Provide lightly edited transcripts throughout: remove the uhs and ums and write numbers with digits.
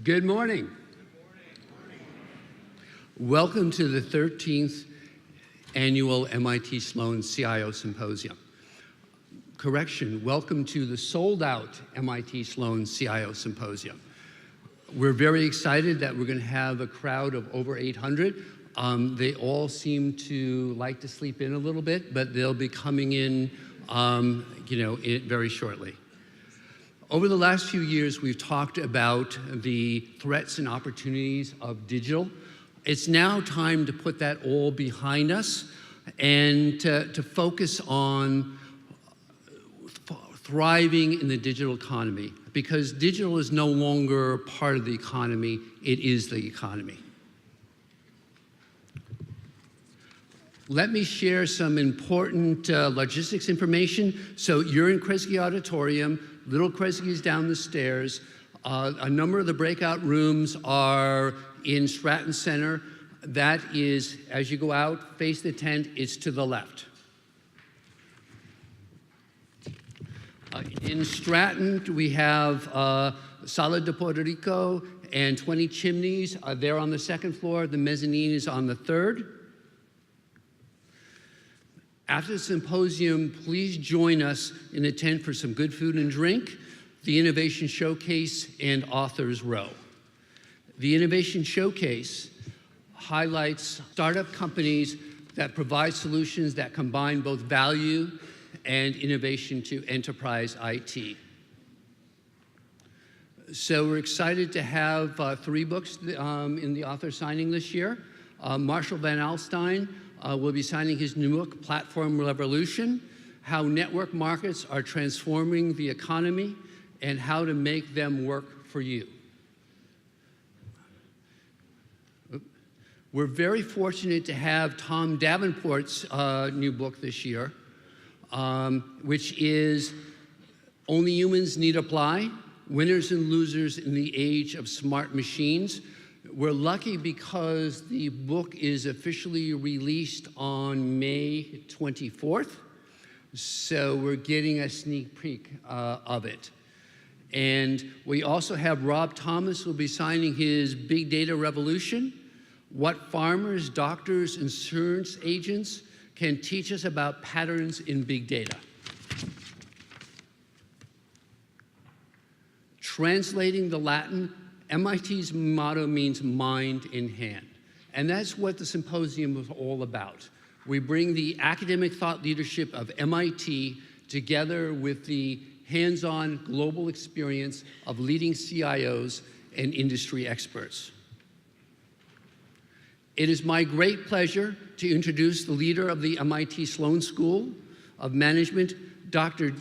Good morning. Welcome to the 13th annual MIT Sloan CIO Symposium. Correction, welcome to the sold-out MIT Sloan CIO Symposium. We're very excited that we're going to have a crowd of over 800. They all seem to like to sleep in a little bit, but they'll be coming in, very shortly. Over the last few years, we've talked about the threats and opportunities of digital. It's now time to put that all behind us and to focus on thriving in the digital economy, because digital is no longer part of the economy, it is the economy. Let me share some important logistics information. So you're in Kresge Auditorium, Little Kresge is down the stairs. A number of the breakout rooms are in Stratton Center. That is, as you go out, face the tent, it's to the left. In Stratton, we have Sala de Puerto Rico and 20 Chimneys. They're on the second floor. The mezzanine is on the third. After the symposium, please join us in the tent for some good food and drink, the Innovation Showcase, and Authors Row. The Innovation Showcase highlights startup companies that provide solutions that combine both value and innovation to enterprise IT. So we're excited to have 3 books in the author signing this year. Marshall Van Alstyne will be signing his new book, Platform Revolution: How Network Markets Are Transforming the Economy and How to Make Them Work for You. We're very fortunate to have Tom Davenport's new book this year, which is Only Humans Need Apply: Winners and Losers in the Age of Smart Machines. We're lucky because the book is officially released on May 24th, so we're getting a sneak peek of it. And we also have Rob Thomas who will be signing his Big Data Revolution: What Farmers, Doctors, Insurance Agents Can Teach Us About Patterns in Big Data. Translating the Latin, MIT's motto means mind in hand. And that's what the symposium was all about. We bring the academic thought leadership of MIT together with the hands-on global experience of leading CIOs and industry experts. It is my great pleasure to introduce the leader of the MIT Sloan School of Management, Dr.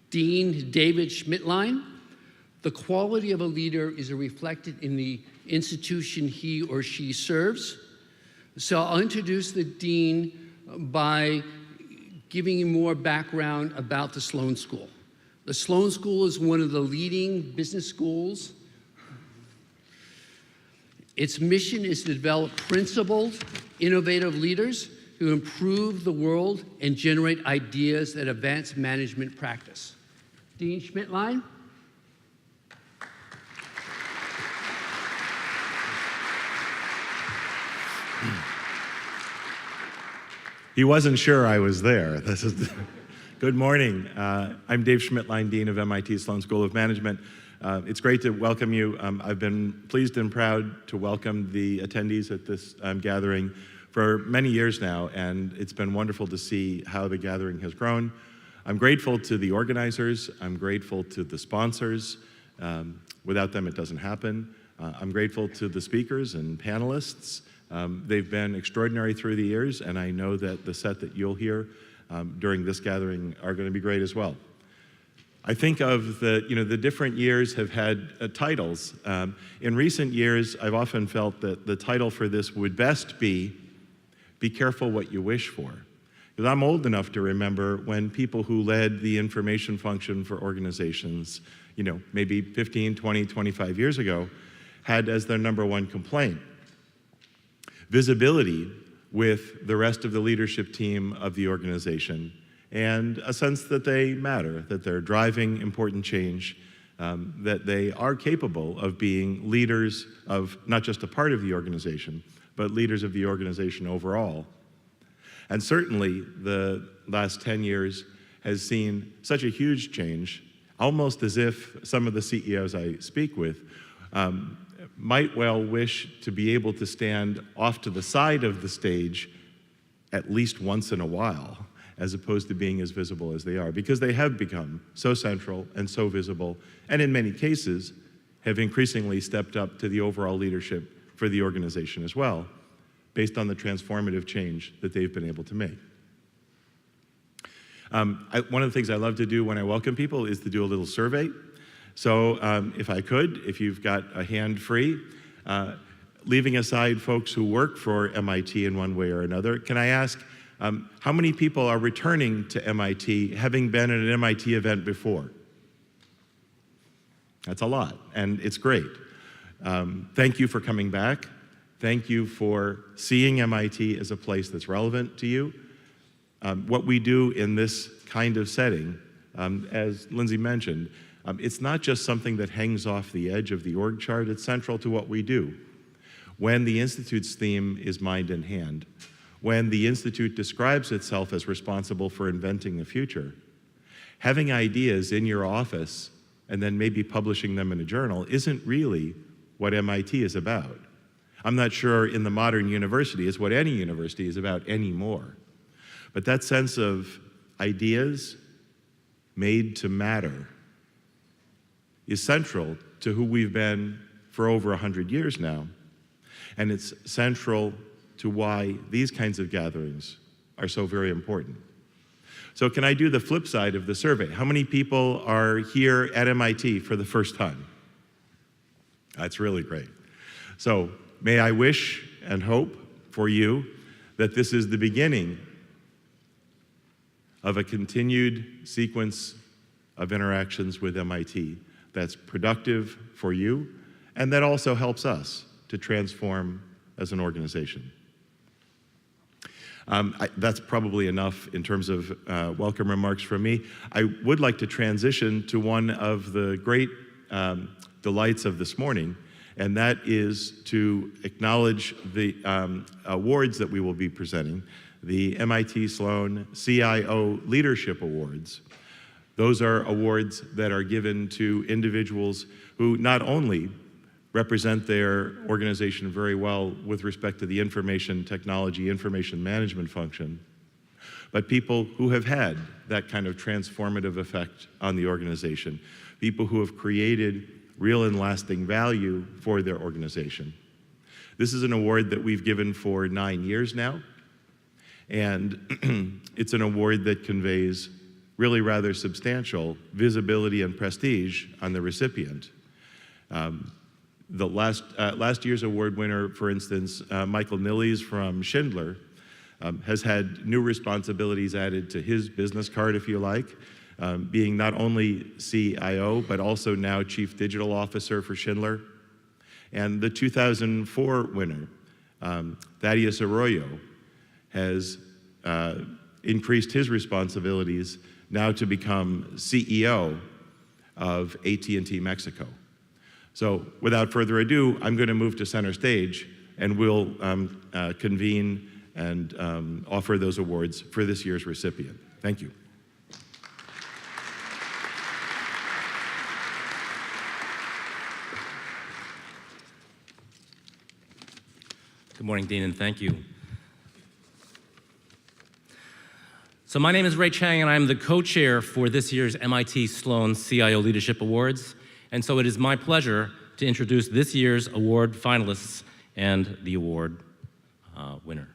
Dean David Schmittlein. The quality of a leader is reflected in the institution he or she serves. So I'll introduce the dean by giving you more background about the Sloan School. The Sloan School is one of the leading business schools. Its mission is to develop principled, innovative leaders who improve the world and generate ideas that advance management practice. Dean Schmittlein. He wasn't sure I was there. Good morning. I'm Dave Schmittlein, Dean of MIT Sloan School of Management. It's great to welcome you. I've been pleased and proud to welcome the attendees at this gathering for many years now, and it's been wonderful to see how the gathering has grown. I'm grateful to the organizers. I'm grateful to the sponsors. Without them, it doesn't happen. I'm grateful to the speakers and panelists. They've been extraordinary through the years, and I know that the set that you'll hear during this gathering are going to be great as well. I think of the different years have had titles. In recent years, I've often felt that the title for this would best be careful what you wish for. Because I'm old enough to remember when people who led the information function for organizations, maybe 15, 20, 25 years ago, had as their #1 complaint visibility with the rest of the leadership team of the organization, and a sense that they matter, that they're driving important change, that they are capable of being leaders of not just a part of the organization, but leaders of the organization overall. And certainly the last 10 years has seen such a huge change, almost as if some of the CEOs I speak with might well wish to be able to stand off to the side of the stage at least once in a while, as opposed to being as visible as they are, because they have become so central and so visible, and in many cases have increasingly stepped up to the overall leadership for the organization as well, based on the transformative change that they've been able to make. One of the things I love to do when I welcome people is to do a little survey. So if I could, if you've got a hand free, leaving aside folks who work for MIT in one way or another, can I ask how many people are returning to MIT having been at an MIT event before? That's a lot, and it's great. Thank you for coming back. Thank you for seeing MIT as a place that's relevant to you. What we do in this kind of setting, as Lindsey mentioned, it's not just something that hangs off the edge of the org chart, it's central to what we do. When the Institute's theme is mind in hand, when the Institute describes itself as responsible for inventing the future, having ideas in your office and then maybe publishing them in a journal isn't really what MIT is about. I'm not sure in the modern university is what any university is about anymore. But that sense of ideas made to matter is central to who we've been for over 100 years now. And it's central to why these kinds of gatherings are so very important. So can I do the flip side of the survey? How many people are here at MIT for the first time? That's really great. So may I wish and hope for you that this is the beginning of a continued sequence of interactions with MIT that's productive for you and that also helps us to transform as an organization. That's probably enough in terms of welcome remarks from me. I would like to transition to one of the great delights of this morning, and that is to acknowledge the awards that we will be presenting, the MIT Sloan CIO Leadership Awards. Those are awards that are given to individuals who not only represent their organization very well with respect to the information technology, information management function, but people who have had that kind of transformative effect on the organization, people who have created real and lasting value for their organization. This is an award that we've given for 9 years now, and it's an award that conveys really rather substantial visibility and prestige on the recipient. The last year's award winner, for instance, Michael Nillies from Schindler, has had new responsibilities added to his business card, if you like, being not only CIO, but also now Chief Digital Officer for Schindler. And the 2004 winner, Thaddeus Arroyo, has increased his responsibilities now to become CEO of AT&T Mexico. So without further ado, I'm going to move to center stage, and we'll convene and offer those awards for this year's recipient. Thank you. Good morning, Dean, and thank you. So my name is Ray Chang, and I'm the co-chair for this year's MIT Sloan CIO Leadership Awards. And so it is my pleasure to introduce this year's award finalists and the award winner.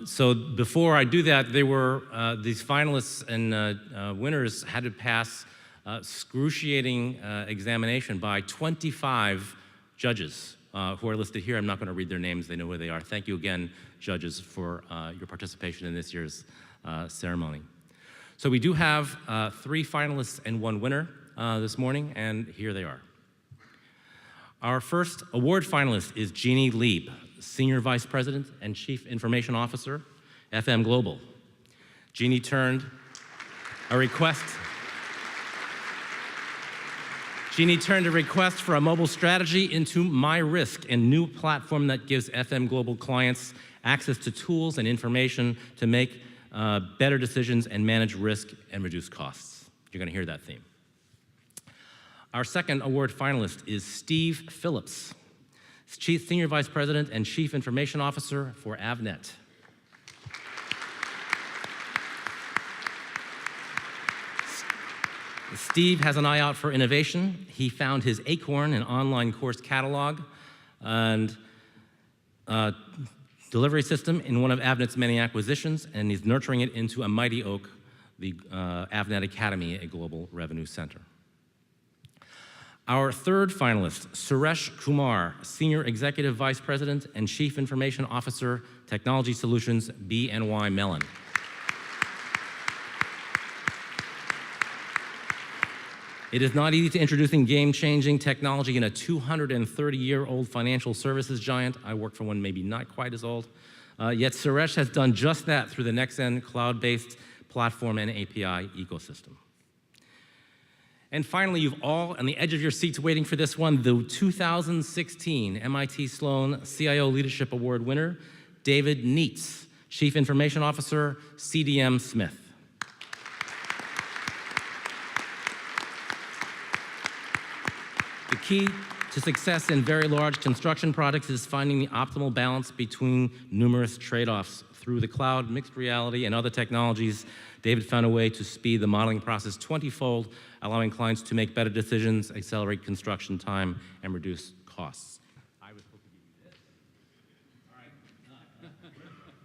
So before I do that, they were, these finalists and winners had to pass excruciating examination by 25 judges who are listed here. I'm not going to read their names. They know where they are. Thank you again, judges, for your participation in this year's ceremony. So we do have 3 finalists and 1 winner this morning, and here they are. Our first award finalist is Jeannie Lieb, Senior Vice President and Chief Information Officer, FM Global. Jeannie turned a request Jeannie turned a request for a mobile strategy into MyRisk, a new platform that gives FM Global clients access to tools and information to make better decisions and manage risk and reduce costs. You're going to hear that theme. Our second award finalist is Steve Phillips, Chief Senior Vice President and Chief Information Officer for Avnet. Steve has an eye out for innovation. He found his Acorn, an online course catalog and delivery system in one of Avnet's many acquisitions, and he's nurturing it into a mighty oak, the Avnet Academy, a global revenue center. Our third finalist, Suresh Kumar, Senior Executive Vice President and Chief Information Officer, Technology Solutions, BNY Mellon. It is not easy to introducing game-changing technology in a 230-year-old financial services giant. I work for one maybe not quite as old. Yet Suresh has done just that through the NextGen cloud-based platform and API ecosystem. And finally, you've all on the edge of your seats waiting for this one, the 2016 MIT Sloan CIO Leadership Award winner, David Neitz, Chief Information Officer, CDM Smith. The key to success in very large construction projects is finding the optimal balance between numerous trade-offs. Through the cloud, mixed reality, and other technologies, David found a way to speed the modeling process 20-fold, allowing clients to make better decisions, accelerate construction time, and reduce costs. I was supposed to give you this. All right.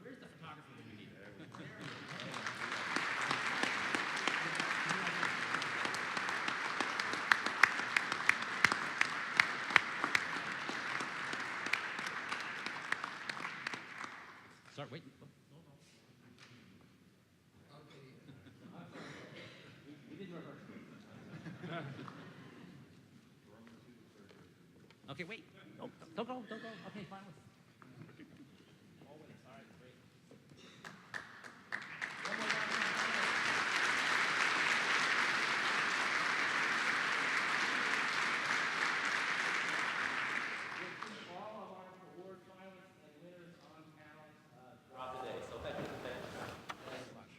Where's the photographer that we need? Start waiting. Okay, wait. Oh, don't go. Okay, fine. Always. All right, great. One more round. All of our award finalists and winners on panel throughout the day. So thank you. Thanks so much.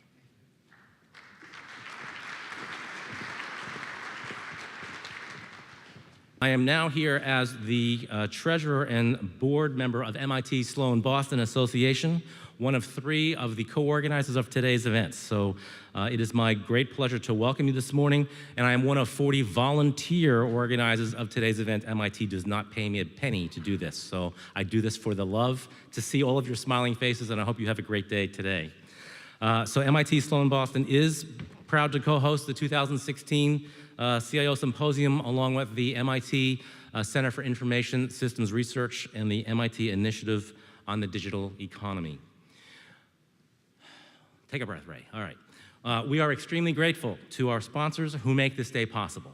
I am now here as the treasurer and board member of MIT Sloan Boston Association, one of 3 of the co-organizers of today's event. So it is my great pleasure to welcome you this morning, and I am one of 40 volunteer organizers of today's event. MIT does not pay me a penny to do this, so I do this for the love, to see all of your smiling faces, and I hope you have a great day today. So MIT Sloan Boston is proud to co-host the 2016 CIO Symposium, along with the MIT Center for Information Systems Research and the MIT Initiative on the Digital Economy. Take a breath, Ray. All right. We are extremely grateful to our sponsors who make this day possible.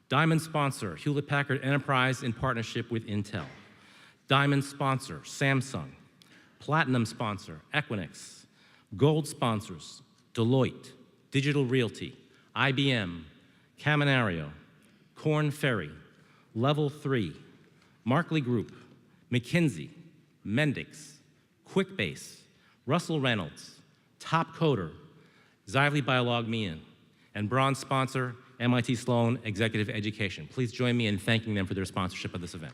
Diamond sponsor, Hewlett-Packard Enterprise in partnership with Intel. Diamond sponsor, Samsung. Platinum sponsor, Equinix. Gold sponsors, Deloitte, Digital Realty, IBM, Caminario, Korn Ferry, Level 3, Markley Group, McKinsey, Mendix, QuickBase, Russell Reynolds, Top Coder, Xively Biolog-Mean, and bronze sponsor, MIT Sloan Executive Education. Please join me in thanking them for their sponsorship of this event.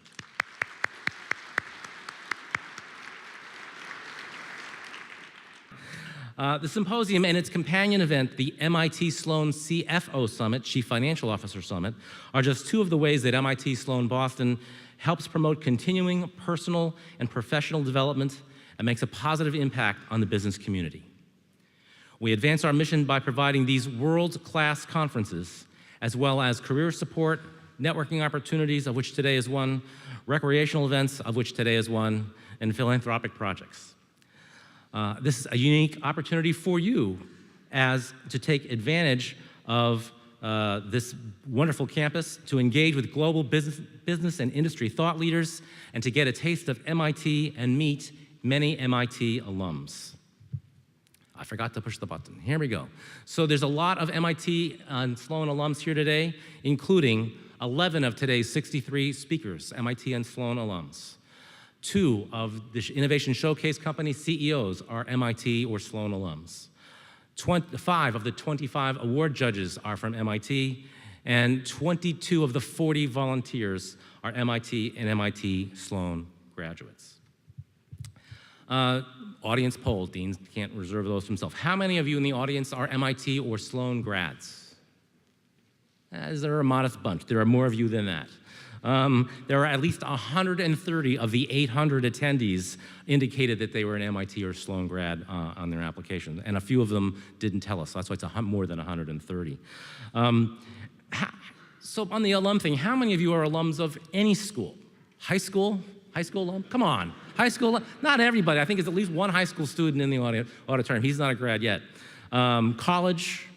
The symposium and its companion event, the MIT Sloan CFO Summit, Chief Financial Officer Summit, are just 2 of the ways that MIT Sloan Boston helps promote continuing personal and professional development and makes a positive impact on the business community. We advance our mission by providing these world-class conferences, as well as career support, networking opportunities, of which today is one, recreational events, of which today is one, and philanthropic projects. This is a unique opportunity for you to take advantage of this wonderful campus, to engage with global business and industry thought leaders, and to get a taste of MIT and meet many MIT alums. I forgot to push the button. Here we go. So there's a lot of MIT and Sloan alums here today, including 11 of today's 63 speakers, MIT and Sloan alums. 2 of the Innovation Showcase Company CEOs are MIT or Sloan alums. 5 of the 25 award judges are from MIT, and 22 of the 40 volunteers are MIT and MIT Sloan graduates. Audience poll, Dean can't reserve those to himself. How many of you in the audience are MIT or Sloan grads? Is there a modest bunch? There are more of you than that. There are at least 130 of the 800 attendees indicated that they were an MIT or Sloan grad on their application, and a few of them didn't tell us, so that's why it's more than 130. So on the alum thing, how many of you are alums of any school? High school? High school alum? Come on. High school? Not everybody. I think there's at least one high school student in the auditorium. He's not a grad yet. College?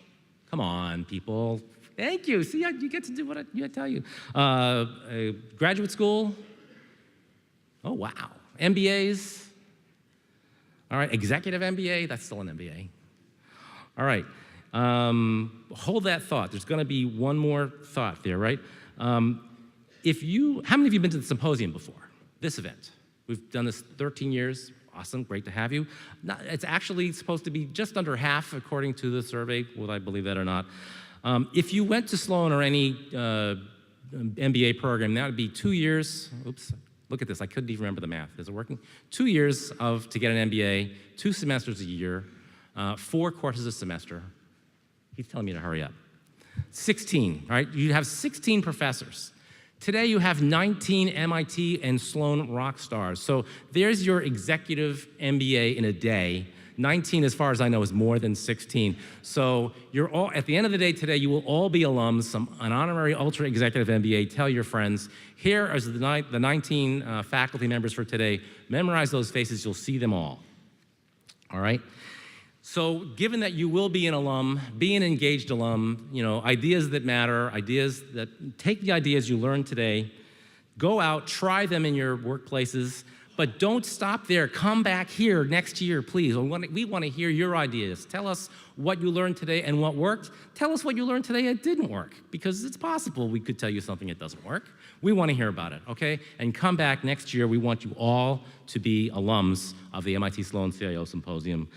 Come on, people. Thank you. See, you get to do what I tell you. Graduate school? Oh, wow. MBAs? All right, executive MBA? That's still an MBA. All right. Hold that thought. There's going to be one more thought there, right? How many of you have been to the Symposium before? This event. We've done this 13 years. Awesome, great to have you. It's actually supposed to be just under half, according to the survey, whether I believe that or not. If you went to Sloan or any MBA program, that would be 2 years. Oops, look at this, I couldn't even remember the math. Is it working? 2 years to get an MBA, 2 semesters a year, 4 courses a semester. He's telling me to hurry up. 16, right? You have 16 professors. Today you have 19 MIT and Sloan rock stars. So there's your executive MBA in a day. 19, as far as I know, is more than 16. So you're all, at the end of the day today, you will all be alums, an honorary ultra executive MBA. Tell your friends. Here are the 19 faculty members for today. Memorize those faces, you'll see them all. All right? So given that you will be an alum, be an engaged alum, ideas that matter, take the ideas you learned today, go out, try them in your workplaces, but don't stop there. Come back here next year, please. We want to hear your ideas. Tell us what you learned today and what worked. Tell us what you learned today that didn't work, because it's possible we could tell you something that doesn't work. We want to hear about it, okay? And come back next year. We want you all to be alums of the MIT Sloan CIO Symposium.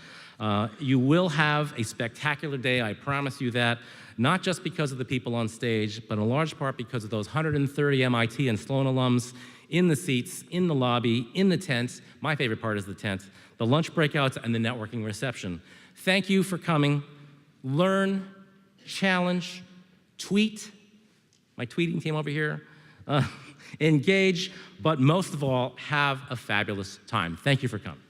You will have a spectacular day, I promise you that, not just because of the people on stage, but in large part because of those 130 MIT and Sloan alums in the seats, in the lobby, in the tent. My favorite part is the tent, the lunch breakouts, and the networking reception. Thank you for coming. Learn, challenge, tweet. My tweeting team over here. Engage, but most of all, have a fabulous time. Thank you for coming.